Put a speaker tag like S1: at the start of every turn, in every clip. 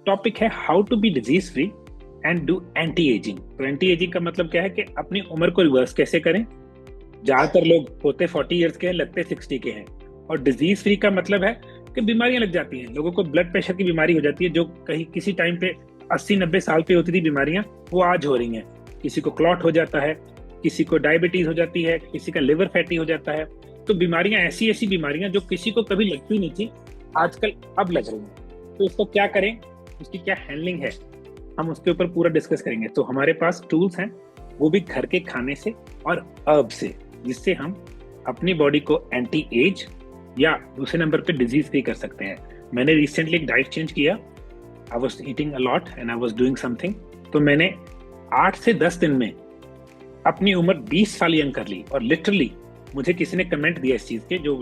S1: Topic है how to be disease free and do anti ageing. तो anti ageing का मतलब क्या है कि अपनी उम्र को रिवर्स कैसे करें। ज्यादातर लोग होते 40 ईयर्स के हैं, लगते 60 के हैं। और डिजीज फ्री का मतलब है कि बीमारियां लग जाती हैं, लोगों को ब्लड प्रेशर की बीमारी हो जाती है जो कहीं किसी टाइम पे 80-90 साल पे होती थी बीमारियां, वो आज हो रही हैं। किसी को क्लॉट हो जाता है, किसी को डायबिटीज हो जाती है, किसी का लिवर फैटी हो जाता है। तो बीमारियां ऐसी ऐसी बीमारियां जो किसी को कभी लगती नहीं थी, आजकल अब लग रही हैं। तो इसको क्या करें, उसकी क्या हैंडलिंग है, हम उसके ऊपर पूरा डिस्कस करेंगे। तो हमारे पास टूल्स हैं, वो भी घर के खाने से और हर्ब से, जिससे हम अपनी बॉडी को एंटी एज या दूसरे नंबर पे डिजीज फ्री कर सकते हैं। मैंने रिसेंटली एक डाइट चेंज किया। I was eating a lot and I was doing something. तो मैंने 8 से 10 दिन में अपनी उम्र 20 साल यंग कर ली। और लिटरली मुझे किसी ने कमेंट दिया इस चीज के, जो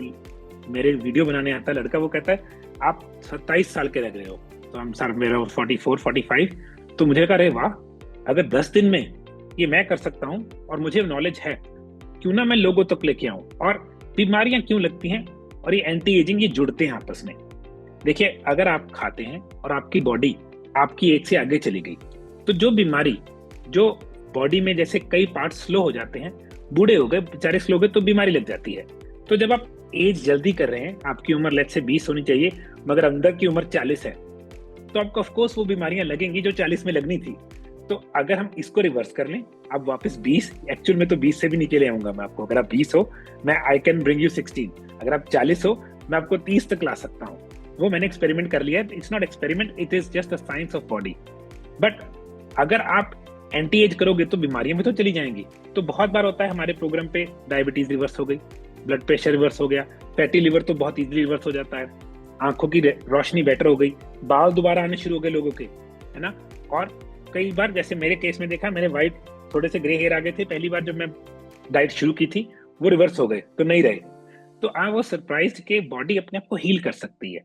S1: मेरे वीडियो बनाने आता है लड़का, वो कहता है आप 27 साल के लग रहे हो। तो हम सर मेरा 44-45। तो मुझे कहा, अरे वाह, अगर 10 दिन में ये मैं कर सकता हूँ और मुझे नॉलेज है, क्यों ना मैं लोगों तक लेके आऊं। और बीमारियां क्यों लगती हैं और ये एंटी एजिंग, ये जुड़ते हैं आपस में। देखिए, अगर आप खाते हैं और आपकी बॉडी आपकी एज से आगे चली गई, तो जो बीमारी, जो बॉडी में जैसे कई पार्ट स्लो हो जाते हैं, बूढ़े हो गए बेचारे, स्लो हो गए, तो बीमारी लग जाती है। तो जब आप एज जल्दी कर रहे हैं, आपकी उम्र लेट से 20 होनी चाहिए मगर अंदर की उम्र 40 है, तो आपको ऑफकोर्स वो बीमारियां लगेंगी जो 40 में लगनी थी। तो अगर हम इसको रिवर्स कर लें, अब वापस 20, एक्चुअल में तो 20 से भी नीचे ले आऊंगा मैं आपको। अगर आप 20 हो, मैं आई कैन ब्रिंग यू 16। अगर आप 40 हो, मैं आपको 30 तक ला सकता हूँ। वो मैंने एक्सपेरिमेंट कर लिया है। It's not experiment, it is just the science of body. But अगर आप एंटी एज करोगे तो बीमारियां भी तो चली जाएंगी। तो बहुत बार होता है हमारे प्रोग्राम पे, डायबिटीज रिवर्स हो गई, ब्लड प्रेशर रिवर्स हो गया, फैटी लिवर तो बहुत इजीली रिवर्स हो जाता है, आंखों की रोशनी बेटर हो गई, बाल दोबारा आने शुरू हो गए लोगों के, है ना। और कई बार, जैसे मेरे केस में देखा, मेरे वाइट थोड़े से ग्रे हेयर आ गए थे पहली बार जब मैं डाइट शुरू की थी, वो रिवर्स हो गए, तो नहीं रहे। तो आई वाज सरप्राइज्ड कि बॉडी अपने आप को हील कर सकती है।